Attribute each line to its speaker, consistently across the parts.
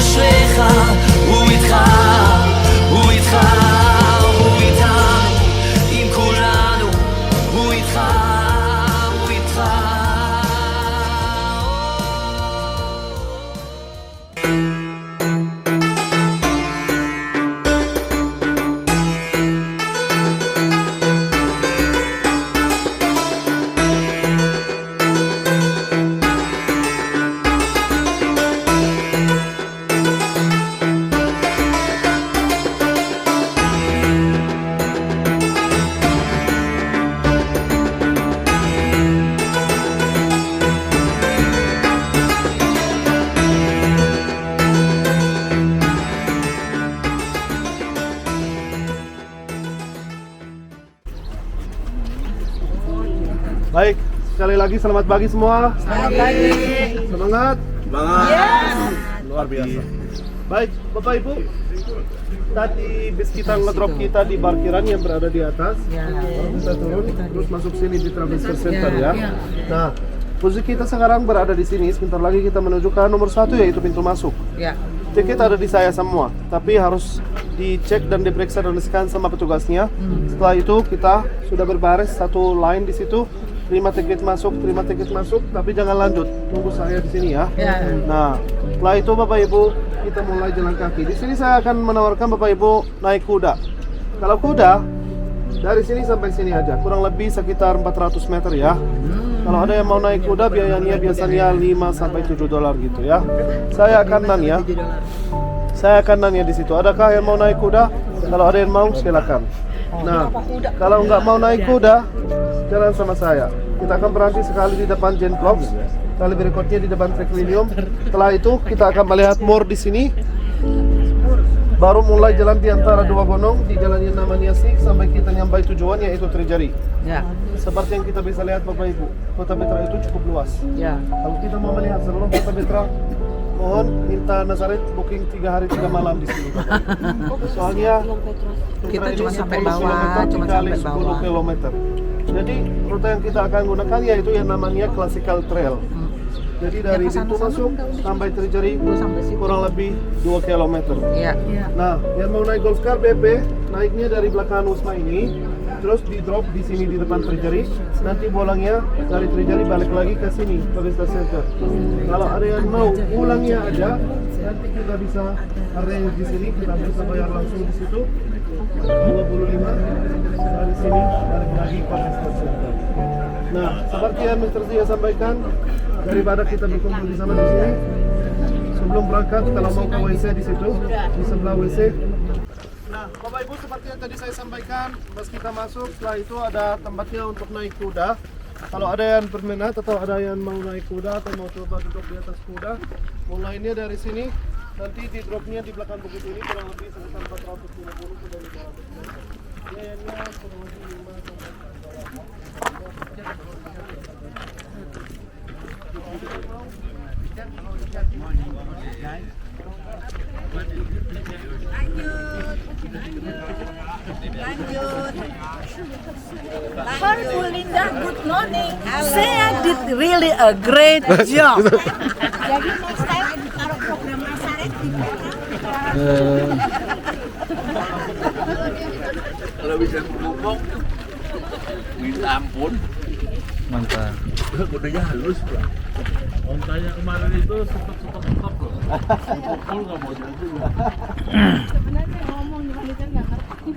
Speaker 1: אשריך, הוא איתך, הוא איתך, הוא איתנו, עם כולנו, הוא איתך, הוא איתך.
Speaker 2: Baik, sekali lagi selamat pagi semua.
Speaker 3: Selamat pagi.
Speaker 2: Semangat.
Speaker 3: Yes.
Speaker 2: Luar biasa. Baik, Bapak Ibu. Tadi bis kita ngedrop kita di parkiran yang berada di atas. Lalu kita turun, terus masuk sini di Transfer Center ya. Nah, posisi kita sekarang berada di sini. Sebentar lagi kita menuju ke nomor 1 yaitu pintu masuk.
Speaker 3: Ya.
Speaker 2: Tiket ada di saya semua, tapi harus dicek dan diperiksa dan di-scan sama petugasnya. Setelah itu kita sudah berbaris satu line di situ. Terima tiket masuk, tapi jangan lanjut. Tunggu saya di sini ya. Nah, setelah itu Bapak Ibu, kita mulai jalan kaki. Di sini saya akan menawarkan Bapak Ibu naik kuda. Kalau kuda, dari sini sampai sini aja, kurang lebih sekitar 400 meter ya. Kalau ada yang mau naik kuda, biayanya biasanya 5-7 dolar gitu ya. Saya akan nanya di situ. Adakah yang mau naik kuda? Kalau ada yang mau, silakan. Nah, kalau nggak mau naik kuda, jalan sama saya. Kita akan berhenti sekali di depan Gen Blocks, kali berikutnya di depan Triclinium. Setelah itu kita akan melihat more di sini. Baru mulai jalan di antara dua gunung di jalan yang namanya Sik sampai kita nyampai tujuan yaitu Treasury.
Speaker 3: Ya.
Speaker 2: Seperti yang kita bisa lihat Bapak Ibu, Kota Petra itu cukup luas.
Speaker 3: Ya.
Speaker 2: Kalau kita mau melihat seluruh Kota Petra, mohon minta Nazaret booking 3 hari 3 malam di sini. Soalnya
Speaker 3: Kita
Speaker 2: ini
Speaker 3: cuma
Speaker 2: 10
Speaker 3: sampai bawah,
Speaker 2: kilometer
Speaker 3: cuma
Speaker 2: dikali
Speaker 3: sampai
Speaker 2: 10
Speaker 3: bawah.
Speaker 2: kilometer. Jadi rute yang kita akan gunakan yaitu yang namanya Classical Trail. Jadi dari pintu masuk sampai Treasury kurang lebih 2 km.
Speaker 3: Iya.
Speaker 2: Nah, yang mau naik golf car BP, naiknya dari belakang Wisma ini, terus di drop di sini di depan Treasury. Nanti pulangnya dari Treasury balik lagi ke sini ke Vista Center. Kalau ada yang mau pulangnya aja, nanti kita bisa arrange di sini, kita bisa bayar langsung di situ 25 dari sini balik lagi ke Vista Center. Nah, seperti yang Mr. Zia sampaikan, daripada kita berkumpul di sana di sini, sebelum berangkat kalau mau ke WC di situ, di sebelah WC. Nah, Bapak Ibu seperti yang tadi saya sampaikan, pas kita masuk, setelah itu ada tempatnya untuk naik kuda. Kalau ada yang berminat atau ada yang mau naik kuda atau mau coba duduk di atas kuda, mulainya dari sini, nanti di dropnya di belakang bukit ini kurang lebih sekitar 450 sudah 500 meter. Biayanya kurang lebih 5 sampai 10 dolar.
Speaker 4: Hi, Bu Linda. Good morning. Saya did really a great job. Jadi next time kalau program Nazaret di
Speaker 5: Kalau bisa ngomong, minta ampun.
Speaker 6: Mantap.
Speaker 5: Kudanya halus, Pak. Ontanya kemarin itu stop loh. Pukul nggak mau jalan.
Speaker 4: sebenarnya ngomong di manajer nggak ngerti.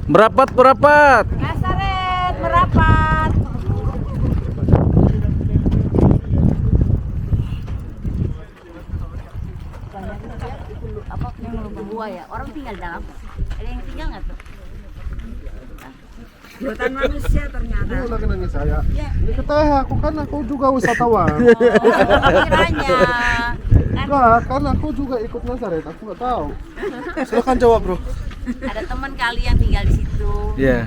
Speaker 6: Merapat.
Speaker 4: Nazaret merapat.
Speaker 7: Apa yang lubang gua ya? Orang tinggal dalam. Ada yang tinggal nggak tuh?
Speaker 4: Buatan manusia ternyata.
Speaker 2: Ini lagi nanya saya. Ini ketahui aku juga wisatawan.
Speaker 7: Kiranya.
Speaker 2: Enggak, kan aku juga ikut Nazaret, aku nggak tahu. Silakan jawab bro.
Speaker 7: Ada teman kali yang tinggal di situ.
Speaker 6: Iya.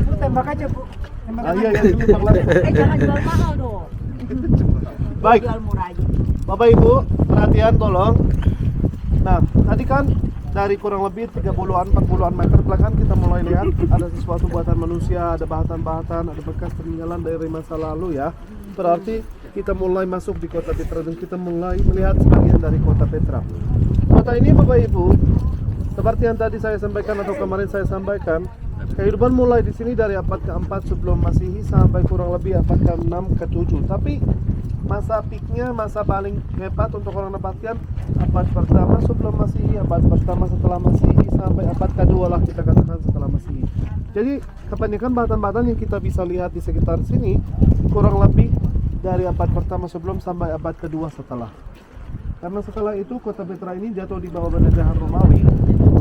Speaker 4: Bu tembak aja Bu.
Speaker 2: Iya, tembak lagi.
Speaker 4: Jangan jual mahal dong.
Speaker 2: Baik,
Speaker 7: Jual murah aja.
Speaker 2: Bapak Ibu, perhatian tolong. Nah, tadi kan dari kurang lebih 30-40 meter belakang kita mulai lihat ada sesuatu buatan manusia, ada bahan-bahan, ada bekas peninggalan dari masa lalu ya. Berarti kita mulai masuk di kota Petra dan kita mulai melihat sebagian dari kota Petra. Kota ini Bapak Ibu, seperti yang tadi saya sampaikan atau kemarin saya sampaikan, kehidupan mulai di sini dari abad ke-4 sebelum Masehi sampai kurang lebih abad ke-6 ke-7. Tapi masa peaknya, masa paling hebat untuk orang dapatkan abad pertama sebelum Masehi, abad pertama setelah Masehi, sampai abad kedua lah kita katakan setelah Masehi. Jadi kebanyakan batan-batan yang kita bisa lihat di sekitar sini kurang lebih dari abad pertama sebelum sampai abad kedua setelah. Karena setelah itu kota Petra ini jatuh di bawah penjajahan Romawi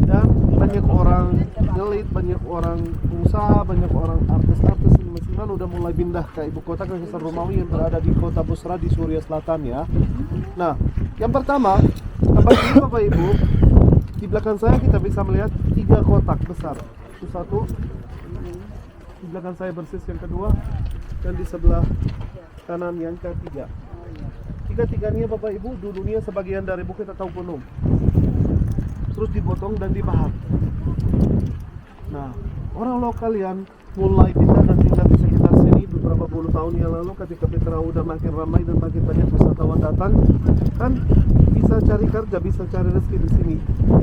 Speaker 2: dan banyak orang elit, banyak orang pengusaha, banyak orang artis-artis seniman udah mulai pindah ke ibu kota Kaisar Romawi yang berada di kota Bosra di Suriah Selatan ya. Nah, yang pertama, tempat ini Bapak Ibu, di belakang saya kita bisa melihat 3 kotak besar. Itu satu, di belakang saya persis yang kedua, dan di sebelah kanan yang ketiga. Tiga-tiganya Bapak Ibu dulunya sebagian dari bukit atau gunung, terus dipotong dan dibahat. Nah, orang lokal yang mulai pindah dan tinggal di sekitar sini beberapa puluh tahun yang lalu ketika Petra udah makin ramai dan makin banyak wisatawan datang, kan bisa cari kerja, bisa cari rezeki di sini.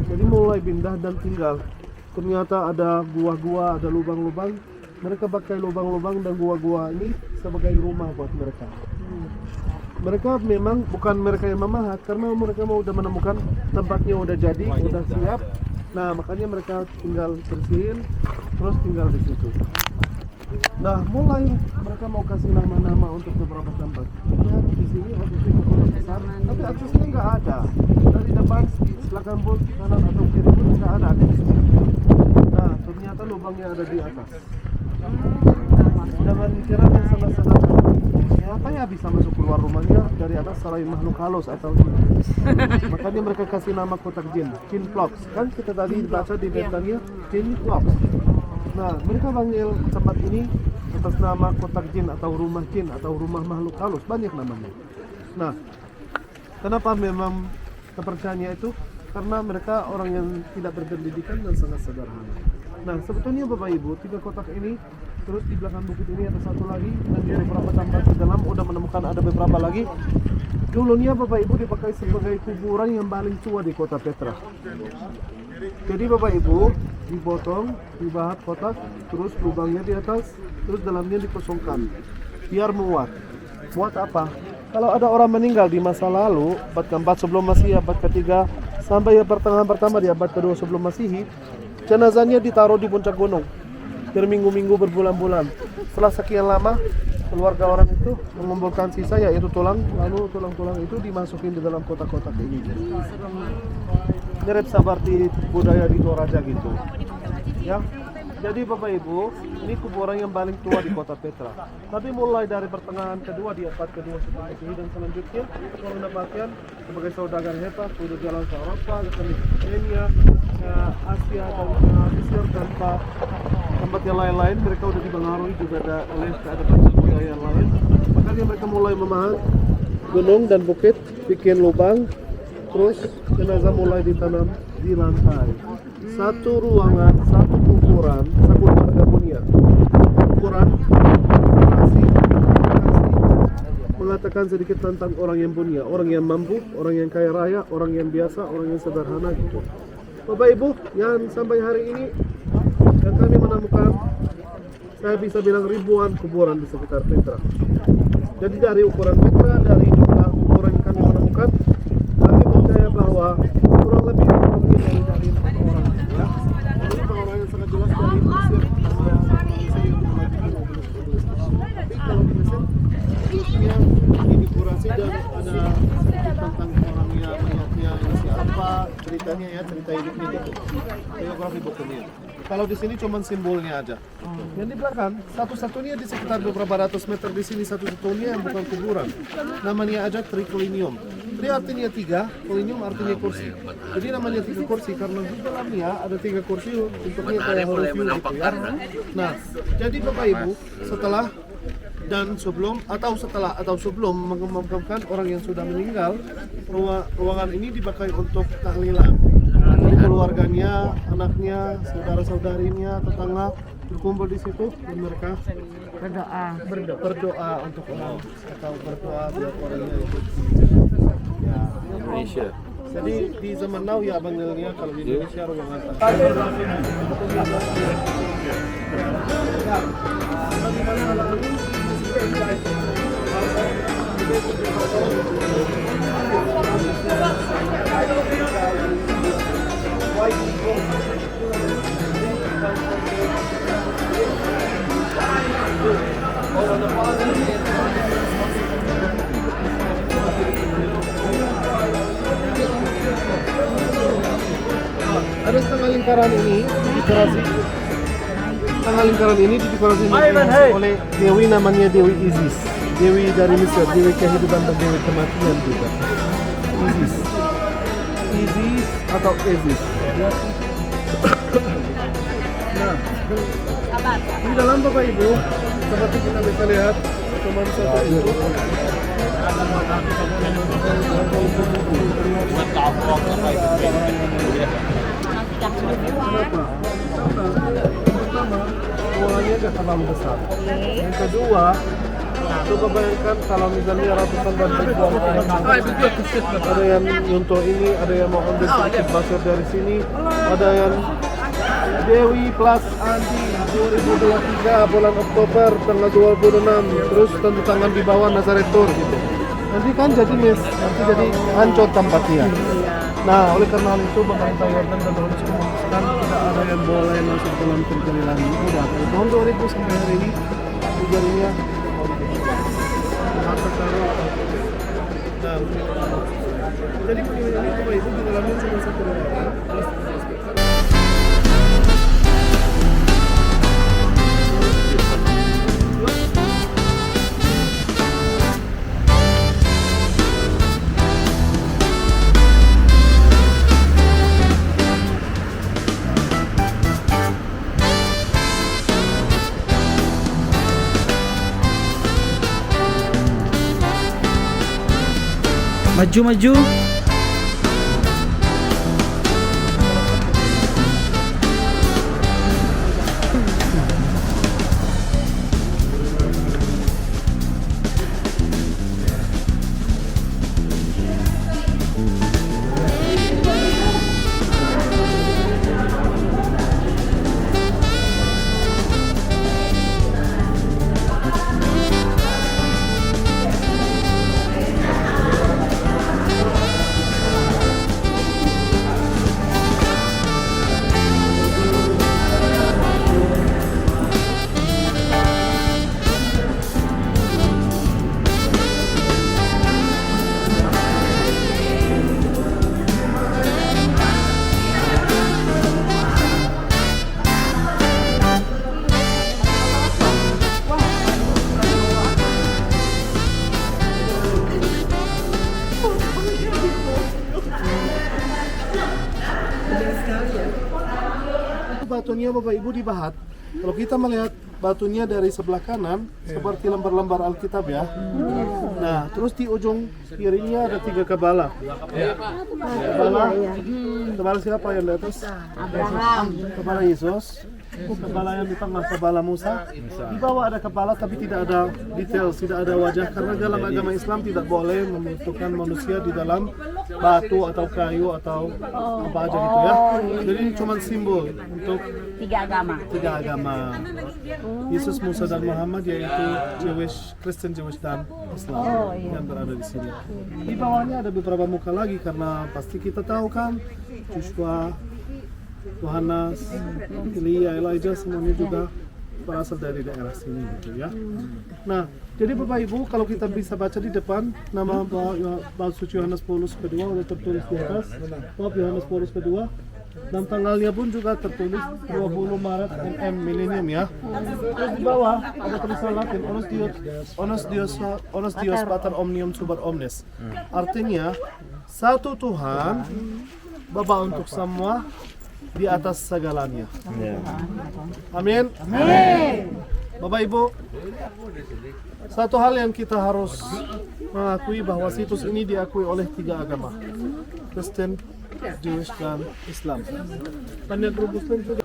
Speaker 2: Jadi mulai pindah dan tinggal. Ternyata ada gua-gua, ada lubang-lubang. Mereka pakai lubang-lubang dan gua-gua ini sebagai rumah buat mereka. Mereka memang bukan mereka yang memahat, karena mereka mau udah menemukan tempatnya udah jadi, udah siap. Nah, makanya mereka tinggal bersihin, terus tinggal di situ. Nah, mulai mereka mau kasih nama-nama untuk beberapa tempat. Ya, di sini waktu itu kota besar, tapi aksesnya nggak ada. Dari depan, belakang pun, kanan atau kiri pun nggak ada di sini. Nah, ternyata lubangnya ada di atas. Dengan pikiran yang sangat-sangat apa ya bisa masuk keluar rumahnya dari atas selain makhluk halus atau jin. Makanya mereka kasih nama kotak jin, jin blocks. Kan kita tadi baca di betanya jin blocks. Nah, mereka panggil tempat ini atas nama kotak jin atau rumah makhluk halus, banyak namanya. Nah, kenapa memang kepercayaannya itu? Karena mereka orang yang tidak berpendidikan dan sangat sederhana. Nah, sebetulnya Bapak Ibu, 3 kotak ini, terus di belakang bukit ini ada satu lagi, dan di beberapa tempat di dalam udah menemukan ada beberapa lagi. Dulunya Bapak Ibu dipakai sebagai kuburan yang paling tua di kota Petra. Jadi Bapak Ibu dipotong, dibahat kotak, terus lubangnya di atas, terus dalamnya dikosongkan, biar muat. Muat apa? Kalau ada orang meninggal di masa lalu, abad ke-4 sebelum Masehi, abad ke-3 sampai pertengahan pertama di abad ke-2 sebelum Masehi, jenazahnya ditaruh di puncak gunung berminggu-minggu, berbulan-bulan. Setelah sekian lama, keluarga orang itu mengumpulkan sisa, yaitu tulang, lalu tulang-tulang itu dimasukin di dalam kotak-kotak ini. Mirip seperti budaya di Toraja gitu. Ya. Jadi Bapak Ibu, ini kuburan yang paling tua di kota Petra. Tapi mulai dari pertengahan kedua di abad kedua sebelum Masehi dan selanjutnya, orang dapatkan sebagai saudagar hebat, udah jalan ke Eropa, ke Kenya, ke Asia dan ke Mesir tanpa tempat yang lain-lain. Mereka udah dipengaruhi juga oleh keadaan budaya yang lain. Makanya mereka mulai memahat gunung dan bukit, bikin lubang, terus jenazah mulai ditanam di lantai. Satu ruangan, satu kuburan, satu keluarga punya. Kuburan mengatakan sedikit tentang orang yang punya, orang yang mampu, orang yang kaya raya, orang yang biasa, orang yang sederhana gitu. Bapak Ibu, yang sampai hari ini yang kami menemukan, saya bisa bilang ribuan kuburan di sekitar Petra. Jadi dari ukuran Petra, dari jumlah kuburan yang kami menemukan, kami percaya bahwa kurang lebih dari 4 orang. Ya. Jadi orang yang sangat jelas dari Mesir. Tapi kalau di Mesir, terusnya didekorasi dan ada sedikit tentang orangnya, melihatnya ini siapa, ceritanya ya, cerita hidupnya gitu. Biografi bukunya. Kalau di sini cuma simbolnya aja. Yang di belakang, satu-satunya di sekitar beberapa ratus meter di sini satu-satunya yang bukan kuburan. Namanya aja triclinium. Tri artinya 3, colinium artinya kursi. Jadi namanya 3 kursi karena di dalamnya ada 3 kursi bentuknya kayak huruf U gitu ya. Nah, jadi Bapak Ibu, setelah dan sebelum atau sebelum memakamkan orang yang sudah meninggal, ruangan ini dipakai untuk tahlilan. Jadi keluarganya, anaknya, saudara-saudarinya, tetangga berkumpul di situ dan mereka berdoa untuk orang atau berdoa buat orangnya itu. Ya.
Speaker 6: Indonesia.
Speaker 2: Jadi di zaman now ya panggilnya kalau di Indonesia rumah hantar. Ada setengah lingkaran ini didekorasi. Setengah lingkaran ini didekorasi oleh dewi namanya Dewi Isis. Dewi dari Mesir, dewi kehidupan dan dewi kematian juga. Isis. Isis atau Isis. Nah, di dalam Bapak Ibu, seperti kita bisa lihat, teman satu itu pertama, bolanya gak terlalu besar. Yang kedua, coba bayangkan kalau misalnya ratusan dan ribuan orang, ada yang nyontoh ini, ada yang mau ambil sedikit basur dari sini, ada yang Dewi plus Andi 2023 bulan Oktober tanggal 26, terus tanda tangan di bawah Nazaretur gitu. Nanti kan jadi nanti jadi hancur tempatnya. Nah, oleh karena itu pemerintah Yordan dan harus memutuskan tidak ada yang boleh masuk dalam perjalanan ini. Udah dari tahun 2000 sampai hari ini jadinya jadi begini ini Bapak Ibu di dalamnya cuma satu ruangan.
Speaker 6: Maju.
Speaker 2: Batunya Bapak Ibu dibahat. Kalau kita melihat batunya dari sebelah kanan seperti lembar-lembar Alkitab ya. Nah, terus di ujung kirinya ada 3 kepala. Kepala siapa yang di atas? Abraham. Kepala Yesus. Kepala yang di tengah kepala Musa. Di bawah ada kepala tapi tidak ada detail, tidak ada wajah karena dalam agama Islam tidak boleh membentukkan manusia di dalam batu atau kayu atau apa aja gitu ya. Jadi ini cuma simbol untuk
Speaker 7: Tiga
Speaker 2: agama. Yesus, Musa dan Muhammad yaitu Jewish, Kristen, Jewish dan Islam yang berada di sini. Di bawahnya ada beberapa muka lagi karena pasti kita tahu kan Joshua, Yohanes, Elia, Elijah semuanya juga berasal dari daerah sini gitu ya. Nah, jadi Bapak Ibu kalau kita bisa baca di depan nama Bapa Suci Yohanes Paulus kedua udah tertulis di atas, Bapa Yohanes Paulus kedua dan tanggalnya pun juga tertulis 20 Maret MM Millennium ya. Terus di bawah ada tulisan Latin Onus Dios Pater Omnium Super Omnes. Artinya satu Tuhan Bapa untuk semua di atas segalanya. Amin. Bapak Ibu, satu hal yang kita harus mengakui bahwa situs ini diakui oleh 3 agama, Kristen, Jewish dan Islam. Banyak grup Muslim juga.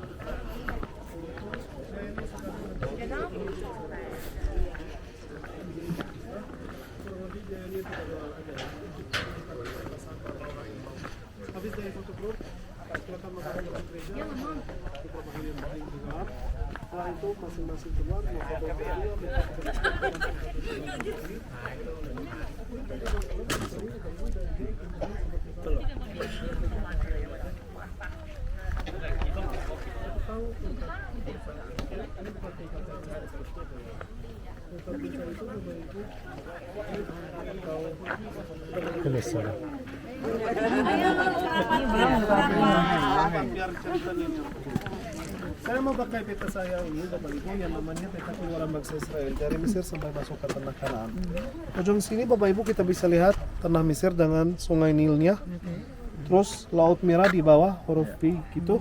Speaker 2: Habis dari satu grup, silakan masuk ke dalam gereja. Kita bagian paling keluar. Setelah itu masing-masing keluar. Saya mau pakai peta saya ini, Bapak Ibu, yang namanya peta keluaran bangsa Israel dari Mesir sampai masuk ke tanah Kanaan. Ujung sini Bapak Ibu kita bisa lihat tanah Mesir dengan sungai Nilnya, terus Laut Merah di bawah huruf P gitu,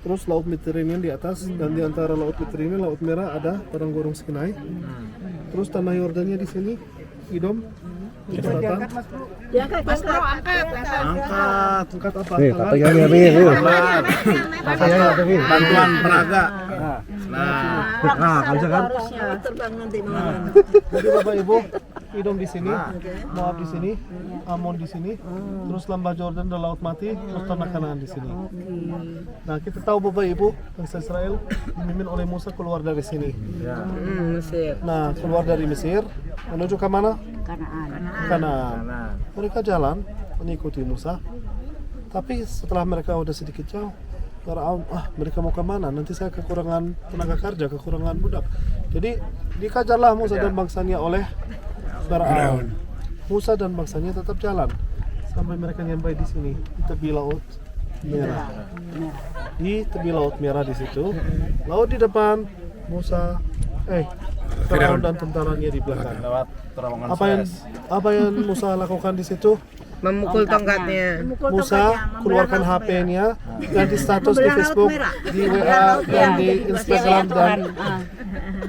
Speaker 2: terus Laut Mediterranean di atas, dan di antara Laut Mediterranean Laut Merah ada padang gurun Sinai, terus tanah Yordania di sini, Edom, Selatan. Angkat apa?
Speaker 3: Bantuan peraga.
Speaker 2: Jadi Bapak Ibu, Edom di sini, Moab di sini, Amon di sini, terus lembah Jordan dan Laut Mati, terus tanah Kanaan di sini. Nah, kita tahu Bapak Ibu, bangsa Israel dipimpin oleh Musa keluar dari sini.
Speaker 3: Mesir.
Speaker 2: Nah, keluar dari Mesir menuju ke mana? Kanaan. Mereka jalan mengikuti Musa. Tapi setelah mereka udah sedikit jauh, Firaun, mereka mau ke mana? Nanti saya kekurangan tenaga kerja, kekurangan budak. Jadi dikejarlah Musa dan bangsanya oleh Firaun. Musa dan bangsanya tetap jalan sampai mereka nyampai di sini, di tepi Laut Merah. Di tepi Laut Merah di situ, laut di depan, Musa, Firaun dan tentaranya di belakang. Apa yang Musa lakukan di situ?
Speaker 3: Memukul tongkatnya.
Speaker 2: Musa keluarkan HP-nya, ganti status di Facebook, di WA, dan di Instagram, dan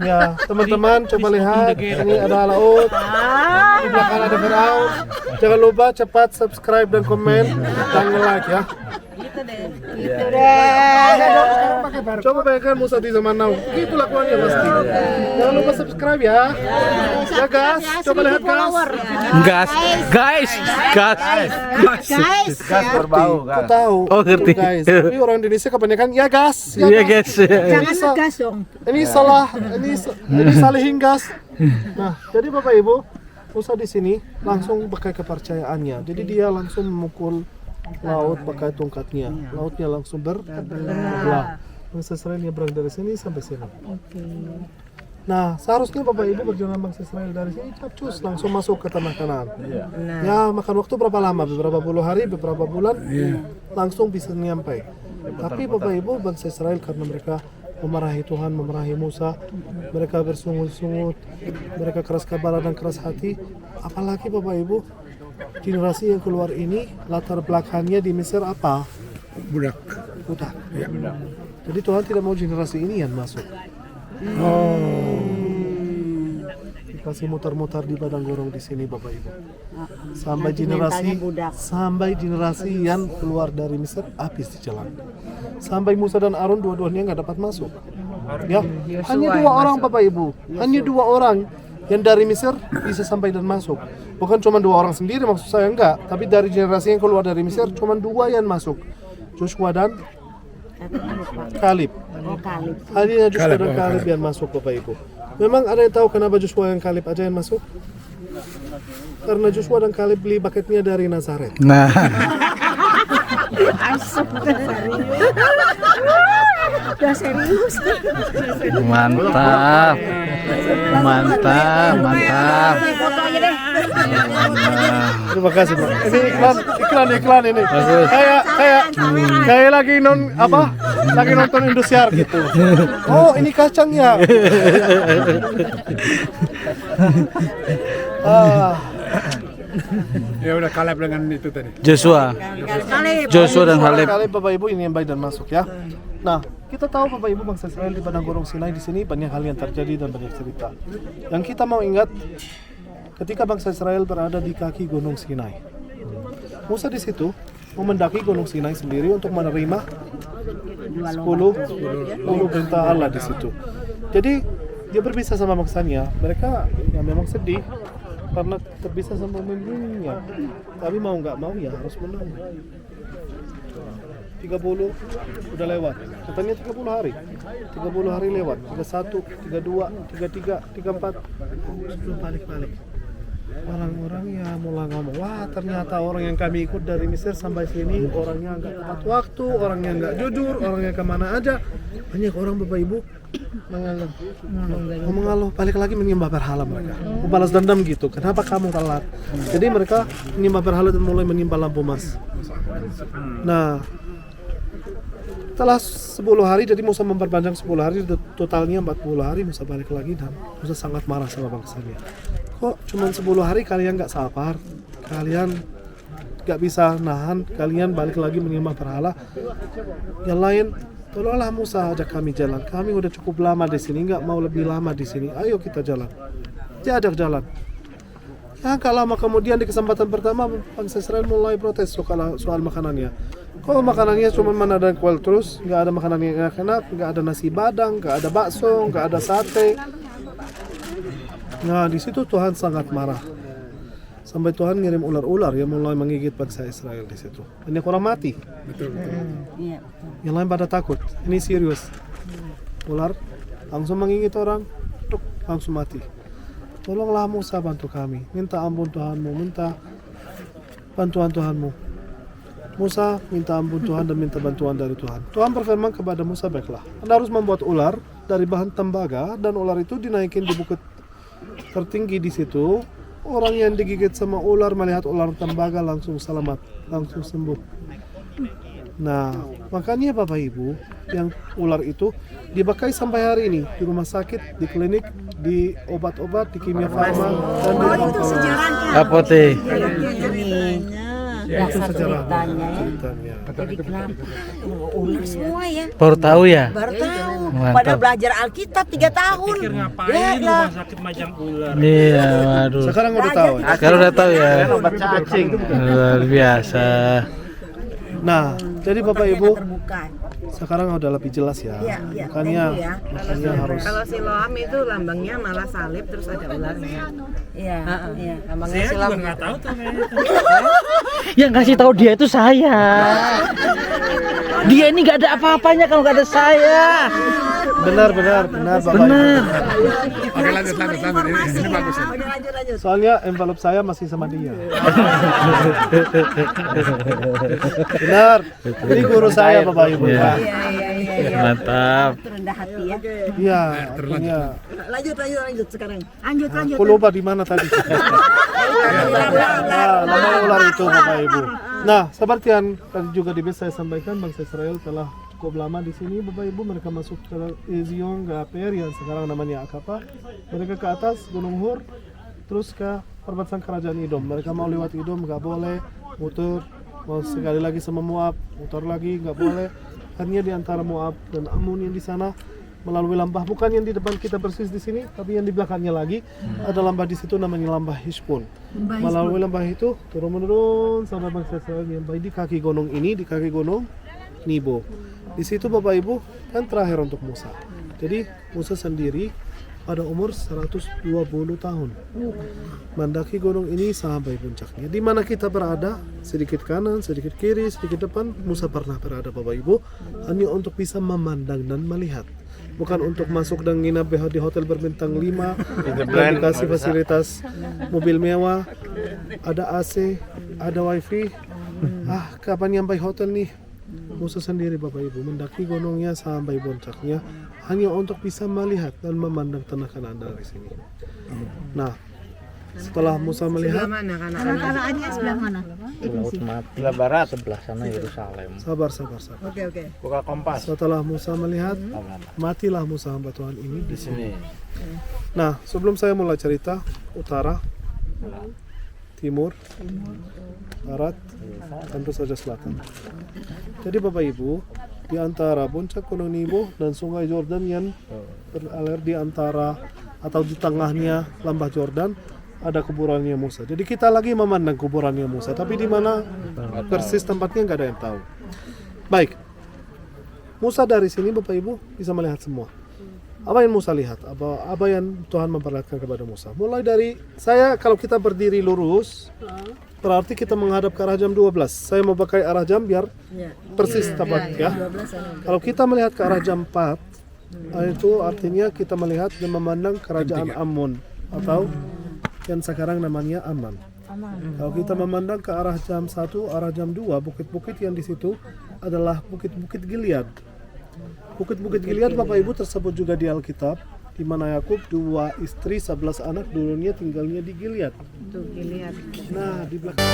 Speaker 2: ya teman-teman coba lihat, ini ada laut, di belakang ada Firaun. Jangan lupa cepat subscribe dan komen dan like ya. Coba bayangkan Musa di zaman now, gitu lakuannya pasti. Jangan lupa subscribe ya. Ya guys, coba lihat guys.
Speaker 6: Gas berbau
Speaker 2: Kau tahu?
Speaker 6: Oh, ngerti.
Speaker 2: Guys, tapi orang Indonesia kebanyakan ya gas.
Speaker 6: Iya guys.
Speaker 2: Jangan ngegas dong. Ini salah, ini salihin gas. Nah, jadi Bapak Ibu, Musa di sini langsung pakai kepercayaannya. Jadi dia langsung memukul laut pakai tongkatnya. Lautnya langsung berbelah. Bangsa Israel nyebrang dari sini sampai sini. Nah, seharusnya Bapak Ibu berjalan bangsa Israel dari sini capcus langsung masuk ke tanah Kanaan. Ya, makan waktu berapa lama? Beberapa puluh hari, beberapa bulan, langsung bisa nyampai. Tapi Bapak Ibu bangsa Israel karena mereka memarahi Tuhan, memarahi Musa, mereka bersungut-sungut, mereka keras kepala dan keras hati. Apalagi Bapak Ibu, generasi yang keluar ini latar belakangnya di Mesir apa? Budak. Ya, budak. Jadi Tuhan tidak mau generasi ini yang masuk. Dikasih mutar-mutar di padang gurun di sini Bapak Ibu. Sampai generasi yang keluar dari Mesir habis di jalan. Sampai Musa dan Aaron dua-duanya nggak dapat masuk. Ya, hanya 2 orang Bapak Ibu. Hanya 2 orang yang dari Mesir bisa sampai dan masuk. Bukan cuma 2 orang sendiri, maksud saya enggak. Tapi dari generasi yang keluar dari Mesir cuma 2 yang masuk, Joshua dan Kalib. Hanya Joshua dan Kalib yang masuk Bapak Ibu. Memang ada yang tahu kenapa Joshua dan Kalib aja yang masuk? Karena Joshua dan Kalib beli paketnya dari Nazaret.
Speaker 6: Nah. Mantap.
Speaker 2: Terima kasih Pak. Ini iklan ini. Kayak lagi lagi nonton Indosiar gitu. Oh, ini kacangnya.
Speaker 8: Ya udah Kaleb dengan itu tadi.
Speaker 6: Joshua dan Kaleb.
Speaker 2: Bapak Ibu ini yang baik dan masuk ya. Nah, kita tahu Bapak Ibu bangsa Israel di padang gurun Sinai di sini banyak hal yang terjadi dan banyak cerita. Yang kita mau ingat ketika bangsa Israel berada di kaki gunung Sinai. Musa di situ mendaki Gunung Sinai sendiri untuk menerima 10 perintah Allah di situ. Jadi dia berpisah sama maksanya. Mereka ya memang sedih karena terpisah sama pemimpinnya. Tapi mau nggak mau ya harus menunggu. 30 udah lewat. Katanya 30 hari. 30 hari lewat. 31, 32, 33, 34 belum balik-balik. Orang-orang ya mulai ngomong, wah ternyata orang yang kami ikut dari Mesir sampai sini orangnya nggak tepat waktu, orangnya nggak jujur, orangnya kemana aja. Banyak orang Bapak Ibu mengeluh, balik lagi menyembah berhala mereka, membalas dendam gitu. Kenapa kamu telat? Jadi mereka menyembah berhala dan mulai menyembah lampu emas. Nah, setelah 10 hari, jadi Musa memperpanjang 10 hari, totalnya 40 hari Musa balik lagi dan Musa sangat marah sama bangsanya. Kok cuma 10 hari kalian nggak sabar, kalian nggak bisa nahan, kalian balik lagi menyembah berhala. Yang lain, tolonglah Musa ajak kami jalan. Kami udah cukup lama di sini, nggak mau lebih lama di sini. Ayo kita jalan. Dia ajak jalan. Ya nggak lama kemudian di kesempatan pertama bangsa Israel mulai protes soal makanannya. Kok makanannya cuma ada kuel terus, nggak ada makanan yang enak, nggak ada nasi padang, nggak ada bakso, nggak ada sate. Nah di situ Tuhan sangat marah. Sampai Tuhan ngirim ular-ular yang mulai menggigit bangsa Israel di situ. Banyak orang mati.
Speaker 8: Betul.
Speaker 2: Yang lain pada takut. Ini serius. Ular langsung menggigit orang, langsung mati. Tolonglah Musa bantu kami. Minta ampun Tuhanmu, minta bantuan Tuhanmu. Musa minta ampun Tuhan dan minta bantuan dari Tuhan. Tuhan berfirman kepada Musa, baiklah, Anda harus membuat ular dari bahan tembaga dan ular itu dinaikin di bukit tertinggi di situ. Orang yang digigit sama ular melihat ular tembaga langsung selamat, langsung sembuh. Nah, makanya Bapak Ibu, yang ular itu dipakai sampai hari ini di rumah sakit, di klinik, di obat-obat, di kimia farma, dan di
Speaker 6: Apotek.
Speaker 2: itu sejarah
Speaker 7: ceritanya ya.
Speaker 2: ceritanya.
Speaker 7: Jadi kenapa? Ular semua ya.
Speaker 6: Baru tahu ya?
Speaker 7: Baru tahu.
Speaker 6: Mantap.
Speaker 7: Pada belajar Alkitab 3 tahun. Ya lah.
Speaker 6: Iya, waduh.
Speaker 2: Sekarang udah tahu.
Speaker 6: Sekarang udah tahu ya.
Speaker 3: Obat cacing.
Speaker 6: Luar biasa.
Speaker 2: Nah, jadi Bapak Ibu,
Speaker 7: Terbuka.
Speaker 2: sekarang udah lebih jelas ya.
Speaker 7: Iya,
Speaker 2: Makanya,
Speaker 7: thank you ya.
Speaker 2: makanya harus.
Speaker 3: Kalau Siloam itu lambangnya malah salib terus ada ularnya.
Speaker 7: Iya, iya.
Speaker 3: Lambangnya Siloam.
Speaker 6: Yang ngasih tahu dia itu saya. Dia ini nggak ada apa-apanya kalau nggak ada saya.
Speaker 2: Benar Bapak
Speaker 6: Benar.
Speaker 8: Oke, lanjut. Ini bagus.
Speaker 2: Ibu. Soalnya envelope saya masih sama dia. Benar. Ini guru saya Bapak Ibu.
Speaker 6: Iya.
Speaker 7: Iya.
Speaker 6: Mantap.
Speaker 7: Rendah hati ya.
Speaker 2: Iya. Iya.
Speaker 7: Lanjut sekarang. Lanjut.
Speaker 2: Aku lupa di mana tadi. Nah, nama ular itu Bapak Ibu. Nah, seperti yang tadi juga saya sampaikan, bangsa Israel telah cukup lama di sini Bapak Ibu. Mereka masuk ke Ezion Gaper yang sekarang namanya Akapa. Mereka ke atas Gunung Hur, terus ke perbatasan kerajaan Edom. Mereka mau lewat Edom nggak boleh, muter. Mau sekali lagi sama Moab, muter lagi nggak boleh. Hanya di antara Moab dan Amun yang di sana melalui lembah, bukan yang di depan kita persis di sini, tapi yang di belakangnya lagi ada lembah di situ namanya lembah Hishpon. Melalui lembah itu turun-menurun sampai bangsa Israel sampai di kaki gunung ini, di kaki gunung Nebo. Di situ Bapak Ibu kan terakhir untuk Musa. Jadi Musa sendiri pada umur 120 tahun mendaki gunung ini sampai puncaknya. Di mana kita berada, sedikit kanan, sedikit kiri, sedikit depan, Musa pernah berada Bapak Ibu, hanya untuk bisa memandang dan melihat. Bukan untuk masuk dan nginap di hotel berbintang 5 dan dikasih fasilitas mobil mewah, ada AC, ada wifi. Kapan nyampe hotel nih? Musa sendiri Bapak Ibu mendaki gunungnya sampai puncaknya hanya untuk bisa melihat dan memandang tanah Kanaan dari sini. Nah, setelah Musa melihat,
Speaker 4: Anak-anaknya sebelah mana?
Speaker 3: Sebelah barat, sebelah sana Yerusalem.
Speaker 2: sabar.
Speaker 7: Oke.
Speaker 3: Buka kompas.
Speaker 2: Setelah Musa melihat, matilah Musa hamba Tuhan ini di sini. Nah, sebelum saya mulai cerita, utara, timur, barat, tentu saja selatan. Jadi Bapak Ibu, di antara puncak Gunung Nebo dan Sungai Jordan yang beralir di antara atau di tengahnya lembah Jordan, ada kuburannya Musa. Jadi kita lagi memandang kuburannya Musa, tapi di mana persis tempatnya nggak ada yang tahu. Baik, Musa dari sini Bapak Ibu bisa melihat semua. Apa yang Musa lihat? Apa yang Tuhan memperlihatkan kepada Musa? Mulai dari saya, kalau kita berdiri lurus, berarti kita menghadap ke arah jam 12. Saya mau pakai arah jam biar persis tepat ya. Kalau kita melihat ke arah jam 4, itu artinya kita melihat dan memandang kerajaan Ammon atau yang sekarang namanya Aman. Kalau kita memandang ke arah jam 1, arah jam 2, bukit-bukit yang di situ adalah bukit-bukit Gilead. Bukit-bukit Gilead Bapak Ibu tersebut juga di Alkitab, di mana Yakub 2 istri 11 anak dulunya tinggalnya di Gilead.
Speaker 3: Tuh, dilihat.
Speaker 2: Nah, di belakang